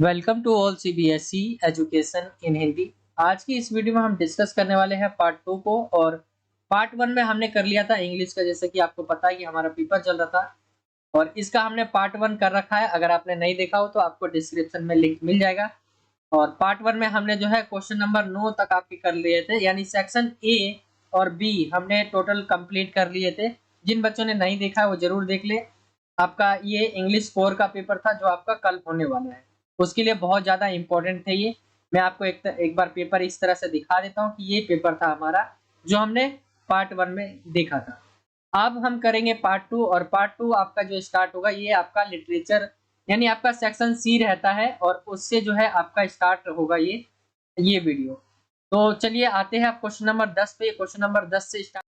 Welcome to all CBSE education in Hindi. आज की इस वीडियो में हम डिस्कस करने वाले हैं पार्ट 2 को। और पार्ट 1 में हमने कर लिया था इंग्लिश का, जैसे कि आपको पता है कि हमारा पेपर चल रहा था और इसका हमने पार्ट 1 कर रखा है। अगर आपने नहीं देखा हो तो आपको डिस्क्रिप्शन में लिंक मिल जाएगा। और पार्ट 1 में हमने जो है क्वेश्चन नंबर 9 तक आपके कर लिए थे, यानी सेक्शन ए और बी हमने टोटल कंप्लीट कर लिए थे। जिन बच्चों ने नहीं देखा है वो जरूर देख ले। आपका ये इंग्लिश 4 का पेपर था जो आपका कल होने वाला है, उसके लिए बहुत ज़्यादा इम्पोर्टेंट थे ये। मैं आपको एक बार पेपर इस तरह से दिखा देता हूँ कि ये पेपर था हमारा जो हमने पार्ट 1 में देखा था। अब हम करेंगे पार्ट 2, और पार्ट 2 आपका जो स्टार्ट होगा ये आपका लिटरेचर यानी आपका सेक्शन सी रहता है, और उससे जो है आपका स्टार्ट होगा ये वीडियो। तो चलिए आते हैं आप क्वेश्चन नंबर 10 पे। क्वेश्चन नंबर 10 से स्टार्ट।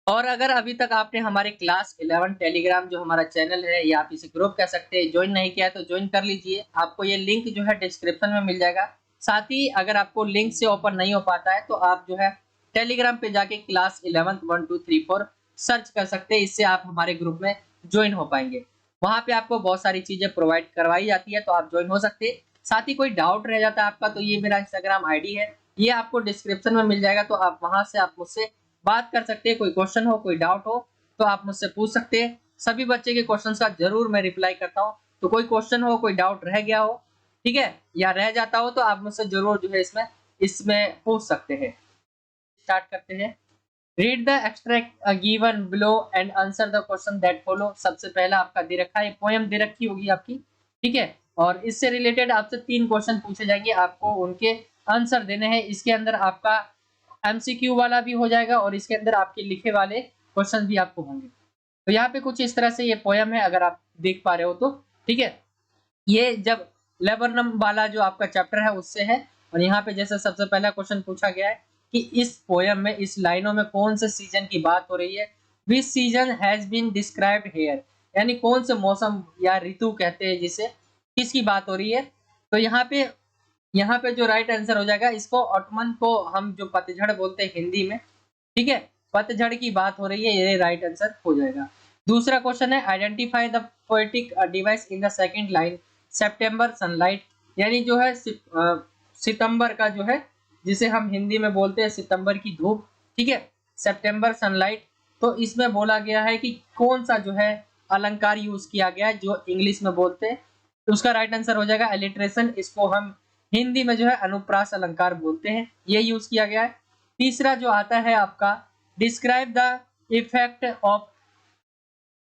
और अगर अभी तक आपने हमारे क्लास 11 टेलीग्राम जो हमारा चैनल है या आप इसे ग्रुप कह सकते हैं ज्वाइन नहीं किया है तो ज्वाइन कर लीजिए। आपको ये लिंक जो है डिस्क्रिप्शन में मिल जाएगा। साथ ही अगर आपको लिंक से ओपन नहीं हो पाता है तो आप जो है टेलीग्राम पे जाके क्लास 11 1 2 3 4 सर्च कर सकते हैं। इससे आप हमारे ग्रुप में ज्वाइन हो पाएंगे। वहां पे आपको बहुत सारी चीजें प्रोवाइड करवाई जाती है तो आप ज्वाइन हो सकते हैं। साथ ही कोई डाउट रह जाता है आपका तो ये मेरा इंस्टाग्राम आईडी है, ये आपको डिस्क्रिप्शन में मिल जाएगा। तो आप वहां से आप मुझसे बात कर सकते हैं। कोई क्वेश्चन हो, कोई डाउट हो तो आप मुझसे पूछ सकते हैं। सभी बच्चे के क्वेश्चन का जरूर मैं रिप्लाई करता हूँ। तो कोई क्वेश्चन हो, कोई डाउट रह गया हो, ठीक है, या रह जाता हो तो आप मुझसे जरूर जो है इसमें पूछ सकते हैं। स्टार्ट करते हैं। Read the extract given below and answer the question that follow. सबसे पहला आपका दे रखा है, पोएम दे रखी होगी आपकी, ठीक है, और इससे रिलेटेड आपसे 3 क्वेश्चन पूछे जाएंगे, आपको उनके आंसर देने हैं। इसके अंदर आपका एमसीक्यू वाला भी हो जाएगा और इसके अंदर आपके लिखे वाले क्वेश्चन भी आपको होंगे। तो यहाँ पे कुछ इस तरह से ये पोयम है, अगर आप देख पा रहे हो तो, ठीक है। ये जब लेबरनम वाला जो आपका चैप्टर है उससे है। और यहाँ पे जैसे सबसे पहला क्वेश्चन पूछा गया है कि इस पोयम में, इस लाइनों में कौन से सीजन की बात हो रही है। Which season has been described here, यानी कौन से मौसम या ऋतु कहते हैं जिसे, किसकी बात हो रही है। तो यहाँ पे जो राइट आंसर हो जाएगा, इसको ऑटमन को हम जो पतझड़ बोलते हैं हिंदी में, ठीक है, पतझड़ की बात हो रही है, ये राइट आंसर हो जाएगा। दूसरा क्वेश्चन है, identify the poetic device in the second line, September sunlight, यानी जो है सितंबर का जो है, जिसे हम हिंदी में बोलते हैं सितंबर की धूप, ठीक है, सितंबर सनलाइट। तो इसमें बोला गया है कि कौन सा जो है अलंकार यूज किया गया है जो इंग्लिश में बोलते हैं। तो उसका राइट आंसर हो जाएगा एलिट्रेशन। इसको हम हिंदी में जो है अनुप्रास अलंकार बोलते हैं, ये यूज किया गया है। तीसरा जो आता है आपका, describe the effect of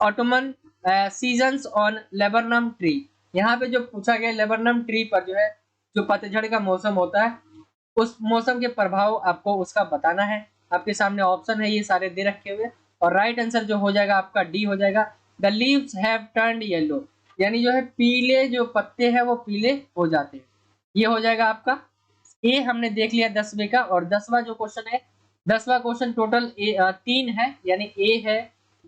Ottoman seasons on laburnum tree. यहाँ पे जो पूछा गया लेबरनम ट्री पर जो है, जो पतझड़ का मौसम होता है, उस मौसम के प्रभाव आपको उसका बताना है। आपके सामने ऑप्शन है ये सारे दे रखे हुए, और राइट आंसर जो हो जाएगा आपका डी हो जाएगा। The leaves have turned yellow, यानी जो है पीले जो पत्ते हैं वो पीले हो जाते हैं, ये हो जाएगा आपका। ए हमने देख लिया 10वें का। और 10वां जो क्वेश्चन है, 10वां क्वेश्चन टोटल 3 है, यानी ए है,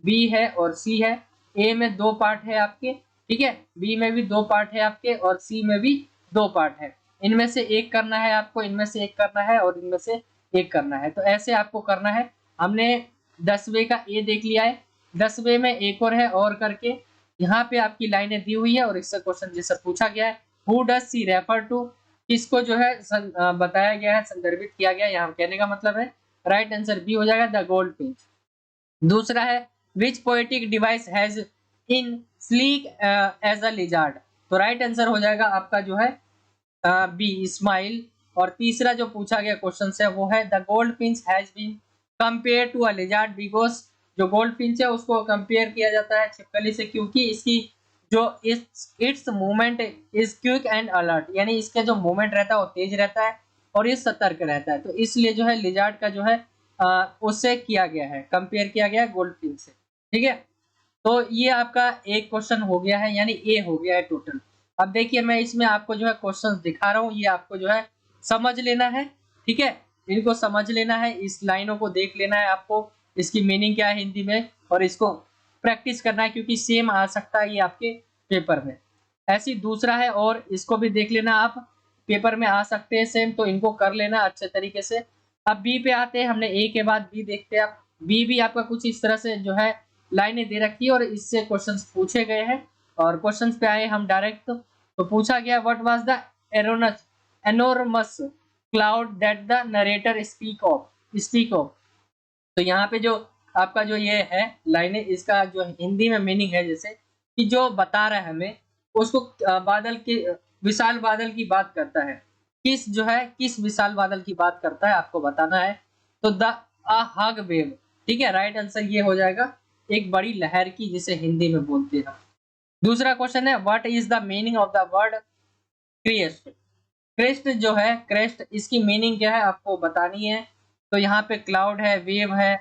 बी है और सी है। ए में 2 पार्ट है आपके, ठीक है, बी में भी 2 पार्ट है आपके, और सी में भी 2 पार्ट है। इनमें से एक करना है आपको, इनमें से एक करना है और इनमें से एक करना है। तो ऐसे आपको करना है। हमने 10वें का ए देख लिया है, 10वें में एक और करके यहाँ पे आपकी लाइनें दी हुई है और इससे क्वेश्चन जैसा पूछा गया है, who does she refer to, इसको जो है बताया गया है, संदर्भित किया गया है। यहाँ कहने का मतलब है राइट आंसर बी हो जाएगा, द गोल्ड फिंच। दूसरा है, which poetic device has in sleek as a lizard, तो राइट आंसर हो जाएगा आपका जो है बी, स्माइल। और तीसरा जो पूछा गया क्वेश्चन है वो है, the goldfinch has been compare to a lizard because, जो गोल्ड फिंच है उसको कंपेयर किया जाता है छिपकली से क्योंकि इसकी जो it's movement is quick and alert, यानी इसका जो मूवमेंट रहता है वो तेज रहता है और ये सतर्क रहता है। तो इसलिए जो है लिजार्ड का जो है उससे किया गया है, कंपेयर किया गया है गोल्ड फिंच से, ठीक है। तो ये आपका एक क्वेश्चन हो गया है, यानी ए हो गया है टोटल। अब देखिए मैं इसमें आपको जो है क्वेश्चंस दिखा रहा हूँ, ये आपको जो है समझ लेना है, ठीक है, इनको समझ लेना है, इस लाइनों को देख लेना है आपको, इसकी मीनिंग क्या है हिंदी में, और इसको प्रैक्टिस करना है क्योंकि सेम आ सकता है ये आपके पेपर में। ऐसी दूसरा है, और इसको भी देख लेना आप, पेपर में आ सकते हैं सेम, तो इनको कर लेना अच्छे तरीके से। अब बी पे आते हैं, हमने ए के बाद बी देखते हैं। आप बी भी आपका कुछ इस तरह से जो है लाइनें दे रखी है और इससे क्वेश्चंस पूछे गए हैं। और क्वेश्चंस पे आए हम डायरेक्ट, तो पूछा गया what was the enormous cloud that the narrator speak of. तो यहाँ पे जो आपका जो ये है लाइनें, इसका जो हिंदी में मीनिंग है जैसे कि जो बता रहा है हमें उसको बादल के विशाल बादल की बात करता है। किस जो है किस विशाल बादल की बात करता है आपको बताना है। तो द हग वेव, ठीक है, राइट आंसर ये हो जाएगा एक बड़ी लहर की, जिसे हिंदी में बोलते हैं। दूसरा क्वेश्चन है what is the meaning of the word crest. Crest जो है, क्रेस्ट इसकी मीनिंग क्या है आपको बतानी है। तो यहाँ पे क्लाउड है, वेव है,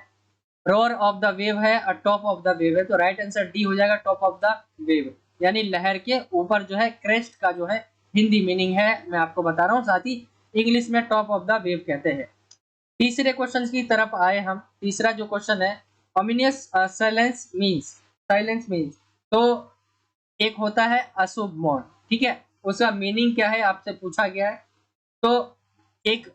रोर ऑफ द वेव है और टॉप ऑफ द वेव है। तो राइट आंसर डी हो जाएगा, टॉप ऑफ द वेव, यानी लहर के ऊपर जो है क्रेस्ट का जो है हिंदी मीनिंग है, मैं आपको बता रहा हूँ। साथ ही इंग्लिश में टॉप ऑफ द वेव कहते हैं। तीसरे क्वेश्चन की तरफ आए हम। तीसरा जो क्वेश्चन है ओमिनियस साइलेंस मीन्स, तो एक होता है अशुभ मौन, ठीक है, उसका मीनिंग क्या है आपसे पूछा गया है। तो एक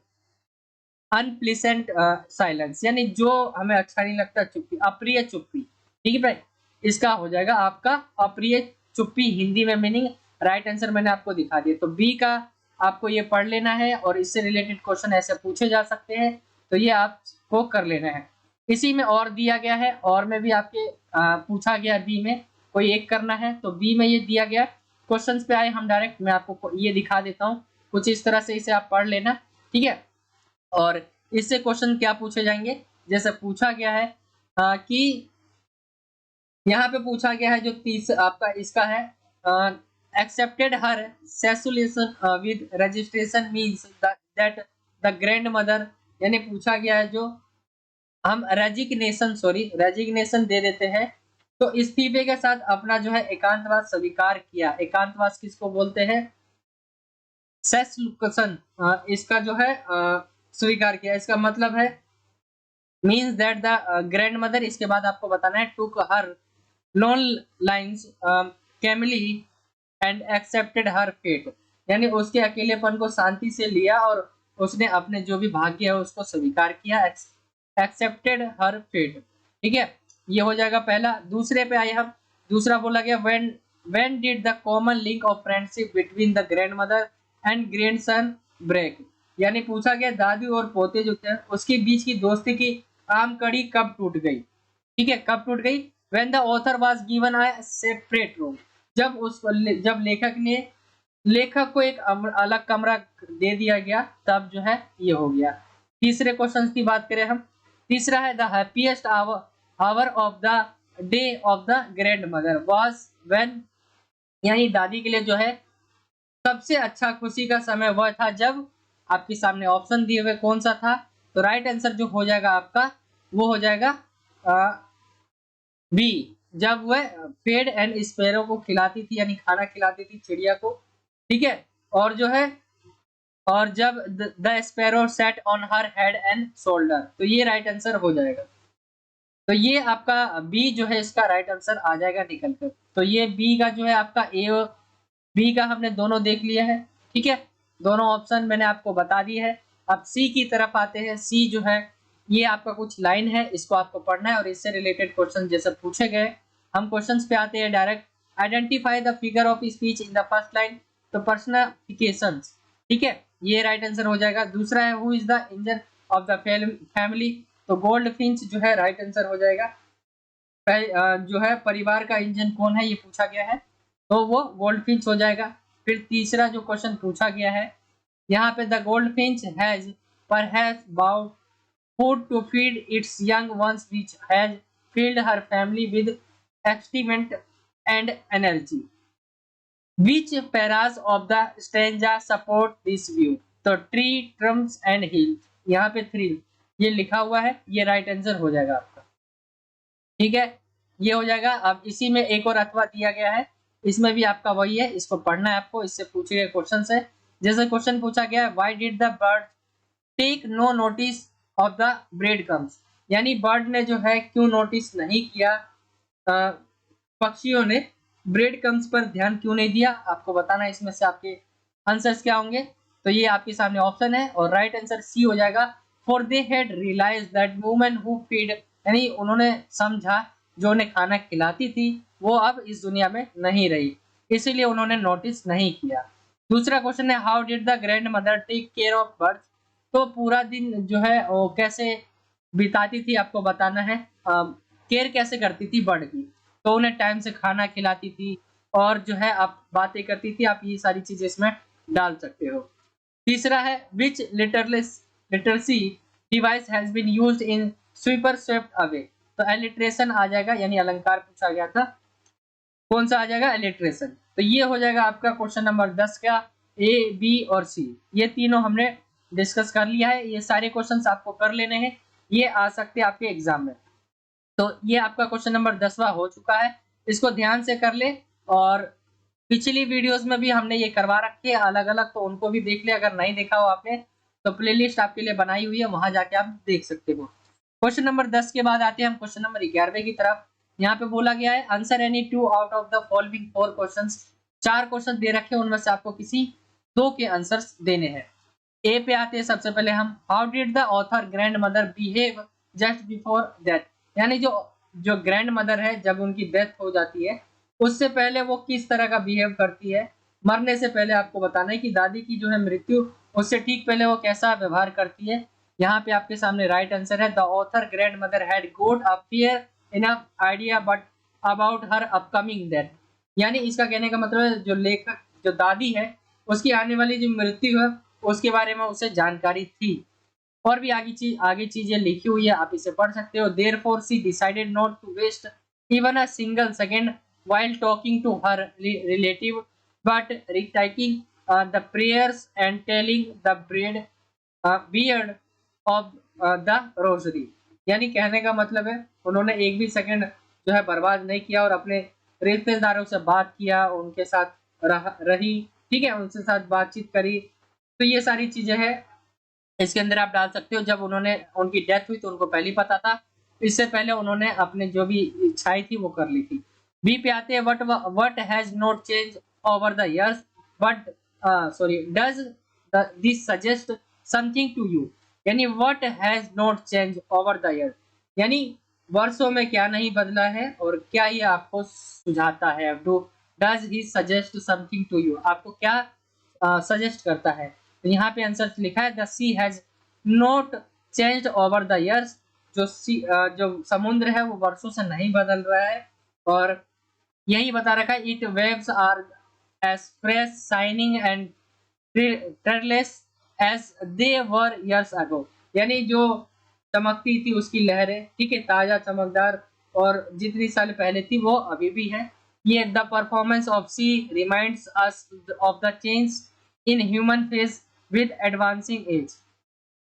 अनप्लीसेंट साइलेंस, यानी जो हमें अच्छा नहीं लगता, चुप्पी, अप्रिय चुप्पी, ठीक है भाई, इसका हो जाएगा आपका अप्रिय चुप्पी हिंदी में मीनिंग। राइट आंसर मैंने आपको दिखा दिया। तो बी का आपको ये पढ़ लेना है और इससे रिलेटेड क्वेश्चन ऐसे पूछे जा सकते हैं, तो ये आपको कर लेना है। इसी में और दिया गया है, और में भी आपके पूछा गया बी में कोई एक करना है, तो बी में ये दिया गया। क्वेश्चंस पे आए हम डायरेक्ट, मैं आपको ये दिखा देता हूँ कुछ इस तरह से, इसे आप पढ़ लेना, ठीक है। और इससे क्वेश्चन क्या पूछे जाएंगे, जैसे पूछा गया है कि यहाँ पे पूछा गया है जो आपका इसका है accepted her seclusion with registration means that the grandmother, यानी पूछा गया है जो हम रेजिग्नेशन दे देते हैं, तो इस्तीफे के साथ अपना जो है एकांतवास स्वीकार किया। एकांतवास किसको बोलते हैं, सेसलुकेशन, इसका जो है स्वीकार किया, इसका मतलब है means that the grandmother, इसके बाद आपको बताना है took her loneliness calmly and accepted her fate, यानी उसके अकेलेपन को शांति से लिया और उसने अपने जो भी भाग्य है उसको स्वीकार किया, एक्सेप्टेड हर फेट, ठीक है, ये हो जाएगा पहला। दूसरे पे आए हम। दूसरा बोला गया when did the common link of friendship between the grandmother and grandson break, यानी पूछा गया दादी और पोते जो थे उसके बीच की दोस्ती की आम कड़ी कब टूट गई, ठीक है, कब टूट गई। When the author was given a separate room, जब लेखक को एक अलग कमरा दे दिया गया, तब जो है ये हो गया। तीसरे क्वेश्चन की बात करें हम। तीसरा है the happiest hour of the day of the grand mother was when, यानी दादी के लिए जो है सबसे अच्छा खुशी का समय वह था जब, आपके सामने ऑप्शन दिए हुए कौन सा था, तो राइट आंसर जो हो जाएगा आपका वो हो जाएगा बी, जब वह फेड एंड स्पैरो को खिलाती थी, यानी खाना खिलाती थी चिड़िया को, ठीक है, और जो है और जब the sparrow set on her head and shoulder, तो ये राइट आंसर हो जाएगा। तो ये आपका बी जो है इसका राइट आंसर आ जाएगा निकल कर। तो ये बी का जो है आपका ए और बी का हमने दोनों देख लिया है, ठीक है, दोनों ऑप्शन मैंने आपको बता दी है। अब सी की तरफ आते हैं। सी जो है ये आपका कुछ लाइन है, इसको आपको पढ़ना है और इससे रिलेटेड क्वेश्चन जैसे पूछे गए। हम क्वेश्चंस पे आते हैं direct. Identify the figure of speech in the first line, तो पर्सनिफिकेशंस, ठीक है, ये राइट आंसर हो जाएगा। दूसरा है who is the engine of the family, तो गोल्ड फिंच जो है राइट आंसर हो जाएगा। जो है परिवार का इंजन कौन है ये पूछा गया है, तो वो गोल्ड फिंच हो जाएगा। फिर तीसरा जो क्वेश्चन पूछा गया है यहाँ पे the goldfinch has perhaps bowed food to feed its young ones which has filled her family with excitement and energy. Which paras of the stanza support this view? तो tree, trunks and hills, यहाँ पे 3 ये लिखा हुआ है, ये right answer हो जाएगा आपका, ठीक है, ये हो जाएगा। अब इसी में एक और अथवा दिया गया है, इसमें भी आपका वही है, इसको पढ़ना है आपको, इससे पूछे गए क्वेश्चन है। जैसे क्वेश्चन पूछा गया है why did the bird take no notice of the bread crumbs, यानी बर्ड ने जो है क्यों नोटिस नहीं किया, पक्षियों ने ब्रेड क्रम्स पर ध्यान क्यों नहीं दिया, आपको बताना है। इसमें से आपके आंसर्स क्या होंगे, तो ये आपके सामने ऑप्शन है और राइट आंसर सी हो जाएगा। For they had realise that women who feed, यानी उन्होंने समझा जो उन्हें खाना खिलाती थी वो अब इस दुनिया में नहीं रही। इसीलिए उन्होंने नोटिस नहीं किया। दूसरा क्वेश्चन है how did the grandmother take care of birds, तो पूरा दिन जो है वो कैसे बिताती थी आपको बताना है। केयर कैसे करती थी बर्ड की, तो उन्हें टाइम से खाना खिलाती थी और जो है आप बातें करती थी, आप ये सारी चीजें इसमें डाल सकते हो। तीसरा है which literacy device has been used in sweeper swept away, तो एलिट्रेशन आ जाएगा, यानी अलंकार पूछा गया था, कौन सा आ जाएगा एलिट्रेशन। तो ये हो जाएगा आपका क्वेश्चन नंबर 10 का ए बी और सी, ये तीनों हमने डिस्कस कर लिया है। ये सारे क्वेश्चंस आपको कर लेने हैं, ये आ सकते हैं आपके एग्जाम में। तो ये आपका क्वेश्चन नंबर 10वां हो चुका है, इसको ध्यान से कर ले। और पिछली वीडियोस में भी हमने ये करवा रखे हैं अलग अलग, तो उनको भी देख ले, अगर नहीं देखा हो आपने तो प्लेलिस्ट आपके लिए बनाई हुई है, वहां जाके आप देख सकते हो। क्वेश्चन नंबर 10 के बाद आते हैं हम क्वेश्चन नंबर 11वें की तरफ। यहाँ पे बोला गया है answer any 2 out of the following 4 questions, 4 question दे रखे हैं, उनमें से आपको किसी 2 के आंसर्स देने हैं। ए पे आते हैं सबसे पहले हम, how did the author grand mother behave just before death, यानी जो ग्रैंड मदर है जब उनकी डेथ हो जाती है उससे पहले वो किस तरह का बिहेव करती है। मरने से पहले आपको बताना है कि दादी की जो है मृत्यु उससे ठीक पहले वो कैसा व्यवहार करती है। यहाँ पे आपके सामने राइट आंसर है the author grandmother had got a fair enough idea but about her upcoming death, यानी इसका कहने का मतलब है जो लेखक जो दादी है उसकी आने वाली जो मृत्यु है उसके बारे में उसे जानकारी थी। और भी आगे चीजें लिखी हुई है, आप इसे पढ़ सकते हो। Therefore she decided not to waste even a single second while talking to her relative but reciting the prayers and telling the beard of the rosary, यानी कहने का मतलब है उन्होंने एक भी सेकंड जो है बर्बाद नहीं किया और अपने रिश्तेदारों से बात किया, उनके साथ रही, ठीक है, उनके साथ बातचीत करी। तो ये सारी चीजें हैं इसके अंदर आप डाल सकते हो। जब उन्होंने उनकी डेथ हुई तो उनको पहले ही पता था, इससे पहले उन्होंने अपने जो भी इच्छाएं थी वो कर ली थी। बी पे आते हैं what has not change over the years but sorry does this suggest something to you, यानी what has not change over the year, यानी वर्षों में क्या नहीं बदला है और क्या ये आपको सुझाता है। Does he suggest something to you, आपको क्या सजेस्ट करता है। तो यहाँ पे आंसर लिखा है the sea has not changed over the years, जो समुद्र है वो वर्षों से नहीं बदल रहा है। और यही बता रखा है it waves are as fresh shining and tideless as they were years ago, यानी जो चमकती थी उसकी लहरें, ठीक है, ताजा चमकदार और जितनी साल पहले थी वो अभी भी है। ये the performance of sea reminds us of the change in human face with advancing age.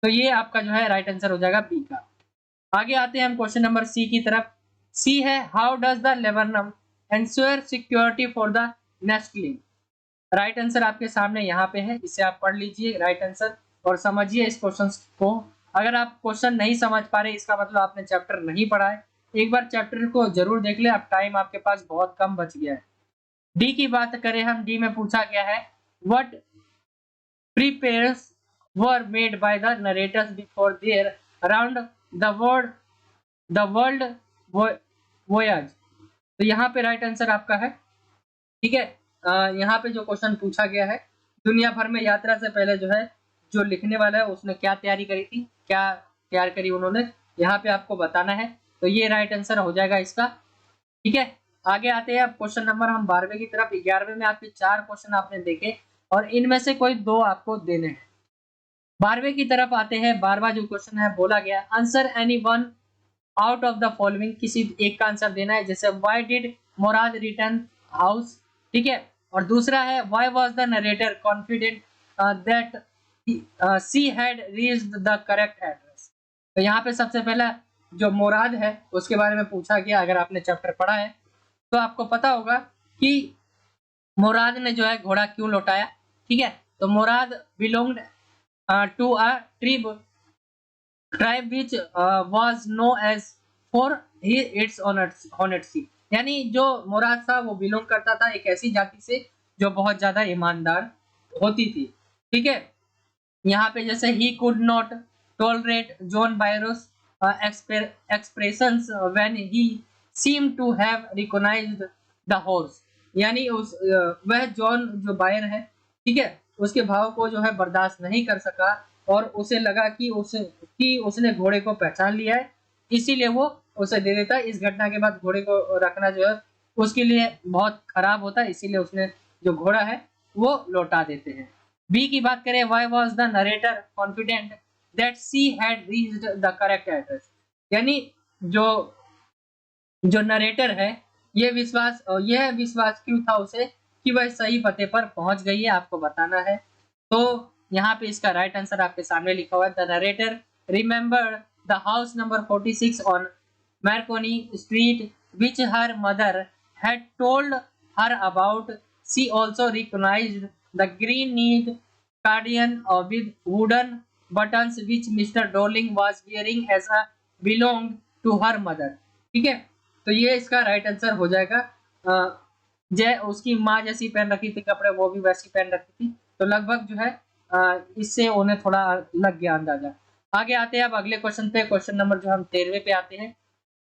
तो ये आपका जो है राइट आंसर हो जाएगा बी का। आगे आते हैं हम क्वेश्चन नंबर सी की तरफ। सी है how does the laburnum ensure security for the nestling. Right answer आपके सामने यहाँ पे है, इसे आप पढ़ लीजिए राइट आंसर और समझिए इस क्वेश्चन को। अगर आप क्वेश्चन नहीं समझ पा रहे इसका मतलब आपने चैप्टर नहीं पढ़ा है, एक बार चैप्टर को जरूर देख ले, अब टाइम आपके पास बहुत कम बच गया है। डी की बात करें हम, डी में पूछा गया है what prepares were made by the narrators before their around the world voyage. तो यहाँ पे राइट आंसर आपका है, ठीक है। यहाँ पे जो क्वेश्चन पूछा गया है दुनिया भर में यात्रा से पहले जो है जो लिखने वाला है उसने क्या तैयारी करी थी, क्या तैयार करी उन्होंने, यहाँ पे आपको बताना है। तो ये राइट आंसर हो जाएगा इसका, ठीक है। आगे आते हैं अब क्वेश्चन नंबर हम 12वें की तरफ। 11वें में आपके 4 क्वेश्चन आपने देखे और इनमें से कोई 2 आपको देने हैं। 12वें की तरफ आते हैं। 12वां जो क्वेश्चन है बोला गया answer any one out of the following, किसी एक का आंसर देना है, जैसे why did Murad return house, ठीक है। और दूसरा है why was the narrator confident that she had reached the correct address. तो यहाँ पे सबसे पहला जो मुराद है उसके बारे में पूछा गया। अगर आपने चैप्टर पढ़ा है तो आपको पता होगा कि मुराद ने जो है घोड़ा क्यों लौटाया, ठीक है। तो Murad belonged to a tribe which was known as for its honesty, यानी जो मुराद था वो बिलोंग करता था एक ऐसी जाति से जो बहुत ज्यादा ईमानदार होती थी, ठीक है। यहाँ पे जैसे he could not tolerate John Byros expressions when he seemed to have recognized the horse, यानी वह जॉन जो बायर है, ठीक है, उसके भाव को जो है बर्दाश्त नहीं कर सका और उसे लगा कि उसने घोड़े को पहचान लिया है, इसीलिए वो उसे दे देता है। इस घटना के बाद घोड़े को रखना जो है उसके लिए बहुत खराब होता है, इसीलिए उसने जो घोड़ा है वो लौटा देते हैं। बी की बात करें, why was the narrator confident that she had reached the correct address, यानी जो जो नरेटर है यह विश्वास क्यों था उसे कि वह सही पते पर पहुंच गई है, आपको बताना है। तो यहाँ पे इसका राइट आंसर आपके सामने लिखा हुआ है, the narrator remember the house number 46 on Marconi Street, which her mother had told her about. She also recognized the green neat cardigan with wooden buttons which Mr. Darling was wearing as a belonged to her mother. ठीक है, तो ये इसका right answer हो जाएगा। जय उसकी माँ जैसी पहन रखी थी कपड़े, वो भी वैसी पहन रखी थी, तो लगभग जो है इससे उन्हें थोड़ा लग गया अंदाजा। आगे आते हैं अब अगले क्वेश्चन पे, क्वेश्चन नंबर जो हम 13वें पे आते हैं।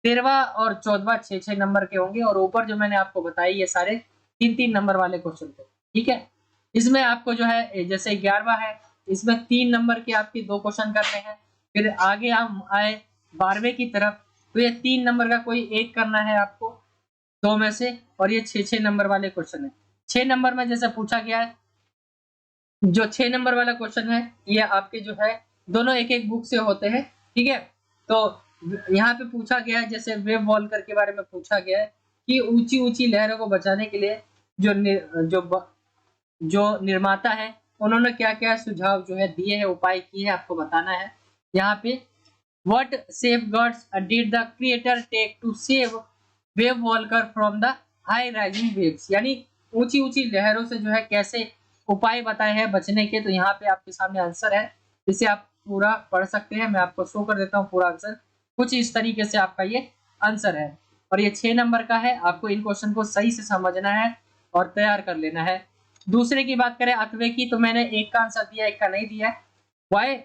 13वां और 14वां 6-6 नंबर के होंगे और ऊपर जो मैंने आपको बताई ये सारे 3-3 नंबर वाले क्वेश्चन थे, ठीक है। इसमें आपको जो है जैसे 11वां है, इसमें 3 नंबर के आपके 2 क्वेश्चन करने हैं। फिर आगे हम आए 12वें की तरफ, तो ये 3 नंबर का कोई एक करना है आपको 2 में से, और ये 6-6 नंबर वाले क्वेश्चन है। 6 नंबर में जैसे पूछा गया है, जो 6 नंबर वाला क्वेश्चन है ये आपके जो है दोनों एक-एक बुक से होते हैं, ठीक है। तो यहाँ पे पूछा गया है, जैसे वेव वॉल्कर के बारे में पूछा गया है कि ऊंची-ऊंची लहरों को बचाने के लिए जो निर्माता है उन्होंने क्या-क्या सुझाव जो है दिए हैं, उपाय किए हैं, आपको बताना है। यहाँ पे what safeguards did the creator take to save Wavewalker from the high rising waves, यानी ऊंची-ऊंची लहरों से जो है कैसे उपाय बताए हैं बचने के। तो यहाँ पे आपके सामने आंसर है, इसे आप पूरा पढ़ सकते हैं, मैं आपको शो कर देता हूँ पूरा आंसर। कुछ इस तरीके से आपका ये आंसर है और ये 6 नंबर का है। आपको इन क्वेश्चन को सही से समझना है और तैयार कर लेना है। दूसरे की बात करें अथवे की, तो मैंने एक का आंसर दिया, एक का नहीं दिया है। Why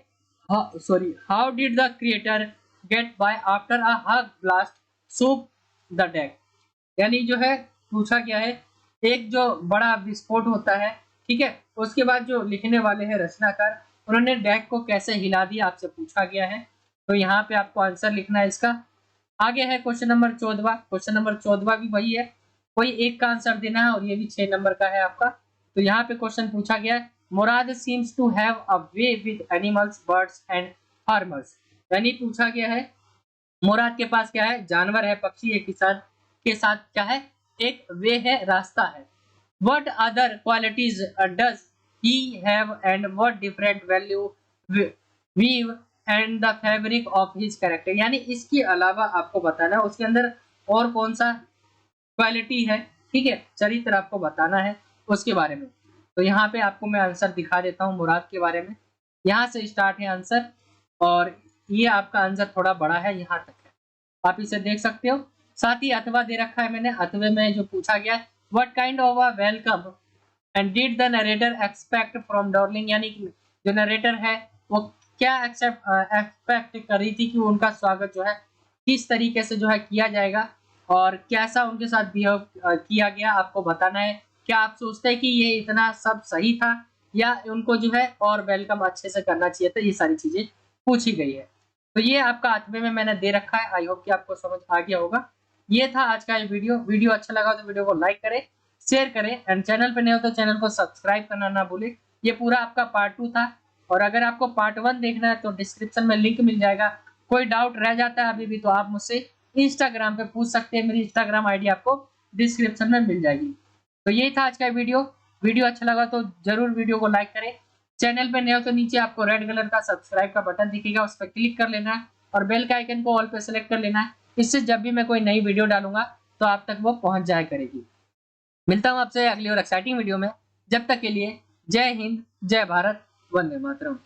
how did the creator get by after a huge blast swept the deck, यानी जो है पूछा गया है एक जो बड़ा विस्फोट होता है, ठीक है, उसके बाद जो लिखने वाले हैं रचनाकार, उन्होंने डेक को कैसे हिला दिया, आपसे पूछा गया है। तो यहाँ पे आपको आंसर लिखना है इसका। आगे है क्वेश्चन नंबर 14वां, क्वेश्चन नंबर 14वां भी वही है, कोई एक का आंसर देना है और ये भी 6 नंबर का है आपका। तो यहाँ पे क्वेश्चन पूछा गया है, Murad seems to have a way with animals birds and farmers, यानी पूछा गया है मुराद के पास क्या है, जानवर है, पक्षी है, किसान के साथ क्या है, एक वे है, रास्ता है। What other qualities does he have and what different value weave and the fabric of his character, यानी इसके अलावा आपको बताना है उसके अंदर और कौन सा क्वालिटी है, ठीक है, चरित्र आपको बताना है उसके बारे में। तो यहाँ पे आपको मैं आंसर दिखा देता हूँ मुराद के बारे में। यहाँ से स्टार्ट है आंसर और ये आपका आंसर थोड़ा बड़ा है, यहाँ तक है, आप इसे देख सकते हो। साथ ही अथवा दे रखा है मैंने, अथवे में जो पूछा गया है What kind of a welcome and did the narrator expect from Darling, यानी जो नरेटर है वो क्या एक्सपेक्ट कर रही थी कि उनका स्वागत जो है किस तरीके से जो है किया जाएगा और कैसा उनके साथ बिहेव किया गया, आपको बताना है। क्या आप सोचते हैं कि ये इतना सब सही था या उनको जो है और वेलकम अच्छे से करना चाहिए था, ये सारी चीजें पूछी गई है। तो ये आपका अथवे में मैंने दे रखा है, आई होप कि आपको समझ आ गया होगा। ये था आज का ये वीडियो अच्छा लगा तो वीडियो को लाइक करें, शेयर करें एंड चैनल पे नए हो तो चैनल को सब्सक्राइब करना ना भूलें। ये पूरा आपका पार्ट 2 था और अगर आपको पार्ट 1 देखना है तो डिस्क्रिप्शन में लिंक मिल जाएगा। कोई डाउट रह जाता है अभी भी तो आप मुझसे इंस्टाग्राम पे पूछ सकते हैं, मेरी इंस्टाग्राम आईडी आपको डिस्क्रिप्शन में मिल जाएगी। तो यही था आज का वीडियो अच्छा लगा तो जरूर वीडियो को लाइक करें। चैनल पे नए हो तो नीचे आपको रेड कलर का सब्सक्राइब का बटन दिखेगा, उस पर क्लिक कर लेना है और बेल का आइकन को ऑल पे सेलेक्ट कर लेना है। इससे जब भी मैं कोई नई वीडियो डालूंगा तो आप तक वो पहुंच जाया करेगी। मिलता हूं आपसे अगली और एक्साइटिंग वीडियो में, जब तक के लिए जय हिंद, जय भारत, वंदे मातरम।